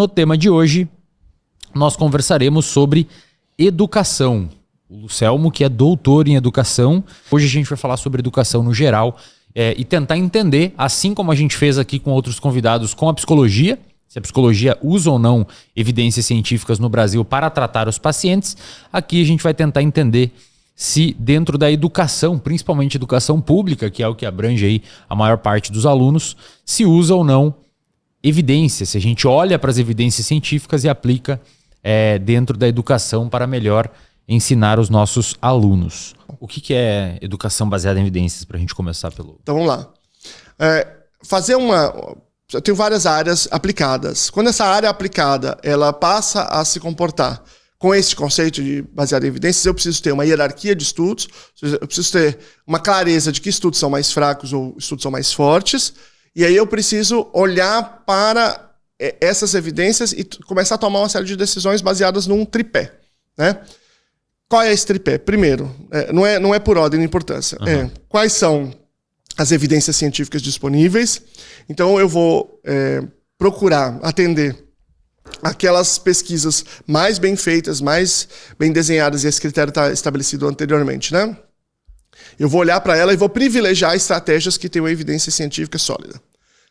No tema de hoje, nós conversaremos sobre educação. O Lucelmo, que é doutor em educação. Hoje a gente vai falar sobre educação no geral e tentar entender, assim como a gente fez aqui com outros convidados, com a psicologia, se a psicologia usa ou não evidências científicas no Brasil para tratar os pacientes. Aqui a gente vai tentar entender se dentro da educação, principalmente educação pública, que é o que abrange aí a maior parte dos alunos, se usa ou não evidência, se a gente olha para as evidências científicas e aplica dentro da educação para melhor ensinar os nossos alunos. O que é educação baseada em evidências, para a gente começar pelo... Então vamos lá. Eu tenho várias áreas aplicadas. Quando essa área aplicada ela passa a se comportar com esse conceito de baseado em evidências, eu preciso ter uma hierarquia de estudos, eu preciso ter uma clareza de que estudos são mais fracos ou estudos são mais fortes, e aí eu preciso olhar para essas evidências e começar a tomar uma série de decisões baseadas num tripé, né? Qual é esse tripé? Primeiro, não é por ordem de importância. Uhum. Quais são as evidências científicas disponíveis? Então eu vou procurar atender aquelas pesquisas mais bem feitas, mais bem desenhadas, e esse critério está estabelecido anteriormente, né? Eu vou olhar para ela e vou privilegiar estratégias que tenham evidência científica sólida.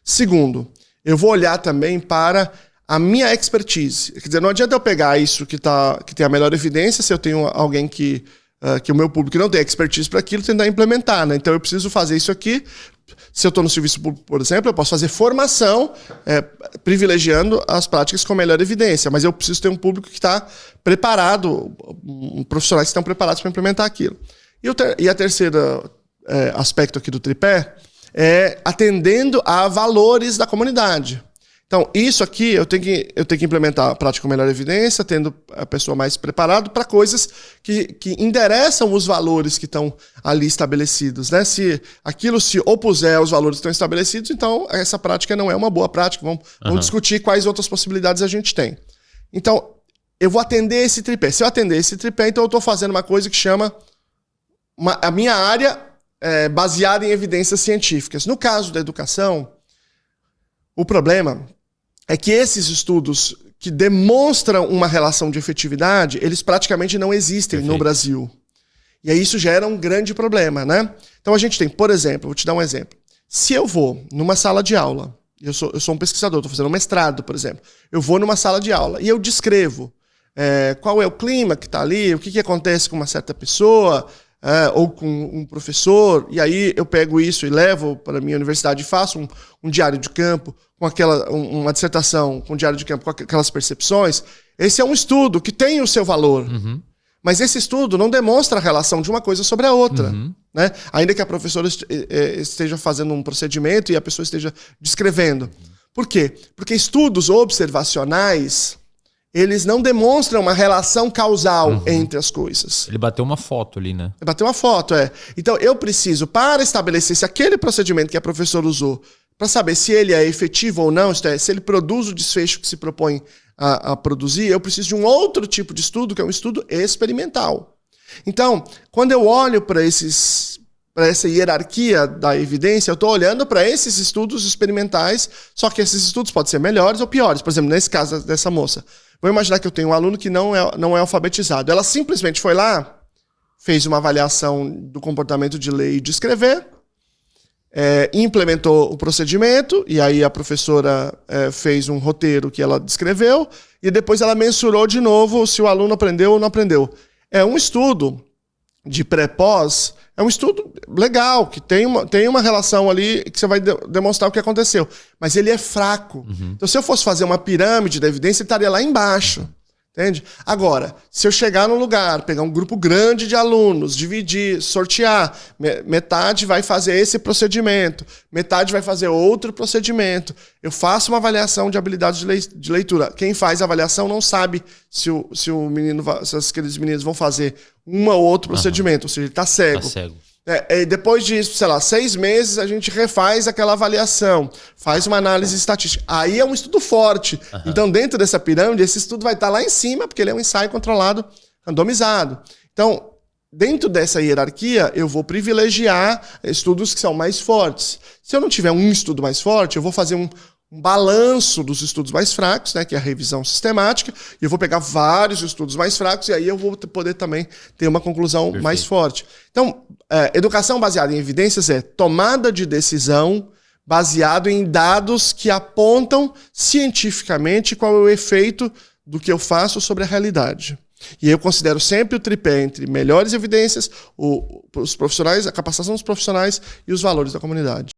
Segundo, eu vou olhar também para a minha expertise. Quer dizer, não adianta eu pegar isso que tem a melhor evidência se eu tenho alguém que o meu público não tem expertise para aquilo, tentar implementar, né? Então eu preciso fazer isso aqui. Se eu estou no serviço público, por exemplo, eu posso fazer formação privilegiando as práticas com melhor evidência, mas eu preciso ter um público que está preparado, profissionais que estão preparados para implementar aquilo. E a terceira aspecto aqui do tripé é atendendo a valores da comunidade. Então, isso aqui eu tenho que implementar a prática com melhor evidência, tendo a pessoa mais preparada para coisas que endereçam os valores que estão ali estabelecidos, né? Se aquilo se opuser aos valores que estão estabelecidos, então essa prática não é uma boa prática. Vamos discutir quais outras possibilidades a gente tem. Então, eu vou atender esse tripé. Se eu atender esse tripé, então eu estou fazendo uma coisa que chama a minha área baseada em evidências científicas. No caso da educação, o problema é que esses estudos que demonstram uma relação de efetividade, eles praticamente não existem no Brasil. E aí isso gera um grande problema, né? Então a gente tem, por exemplo, vou te dar um exemplo. Se eu vou numa sala de aula, eu sou um pesquisador, estou fazendo um mestrado, por exemplo, eu vou numa sala de aula e eu descrevo qual é o clima que está ali, o que acontece com uma certa pessoa, ou com um professor, e aí eu pego isso e levo para a minha universidade e faço um diário de campo, com uma dissertação com diário de campo, com aquelas percepções. Esse é um estudo que tem o seu valor. Uhum. Mas esse estudo não demonstra a relação de uma coisa sobre a outra. Uhum. Né? Ainda que a professora esteja fazendo um procedimento e a pessoa esteja descrevendo. Por quê? Porque estudos observacionais, eles não demonstram uma relação causal entre as coisas. Ele bateu uma foto ali, né? Ele bateu uma foto, Então eu preciso, para estabelecer se aquele procedimento que a professora usou, para saber se ele é efetivo ou não, se ele produz o desfecho que se propõe a produzir, eu preciso de um outro tipo de estudo, que é um estudo experimental. Então, quando eu olho para essa hierarquia da evidência, eu estou olhando para esses estudos experimentais, só que esses estudos podem ser melhores ou piores. Por exemplo, nesse caso dessa moça, vou imaginar que eu tenho um aluno que não é alfabetizado. Ela simplesmente foi lá, fez uma avaliação do comportamento de ler e de escrever, implementou o procedimento, e aí a professora fez um roteiro que ela descreveu, e depois ela mensurou de novo se o aluno aprendeu ou não aprendeu. É um estudo de pré-pós, é um estudo legal, que tem uma relação ali que você vai demonstrar o que aconteceu. Mas ele é fraco. Uhum. Então, se eu fosse fazer uma pirâmide da evidência, ele estaria lá embaixo. Entende? Agora, se eu chegar num lugar, pegar um grupo grande de alunos, dividir, sortear, metade vai fazer esse procedimento, metade vai fazer outro procedimento, eu faço uma avaliação de habilidade de leitura. Quem faz a avaliação não sabe se aqueles meninos vão fazer um ou outro procedimento, ou seja, ele está cego. Tá cego. Depois de, 6 meses, a gente refaz aquela avaliação, faz uma análise estatística. Aí é um estudo forte. Uhum. Então, dentro dessa pirâmide, esse estudo vai estar lá em cima, porque ele é um ensaio controlado, randomizado. Então, dentro dessa hierarquia, eu vou privilegiar estudos que são mais fortes. Se eu não tiver um estudo mais forte, eu vou fazer um balanço dos estudos mais fracos, né, que é a revisão sistemática, e eu vou pegar vários estudos mais fracos, e aí eu vou poder também ter uma conclusão mais forte. Então, educação baseada em evidências é tomada de decisão baseado em dados que apontam cientificamente qual é o efeito do que eu faço sobre a realidade. E eu considero sempre o tripé entre melhores evidências, os profissionais, a capacitação dos profissionais e os valores da comunidade.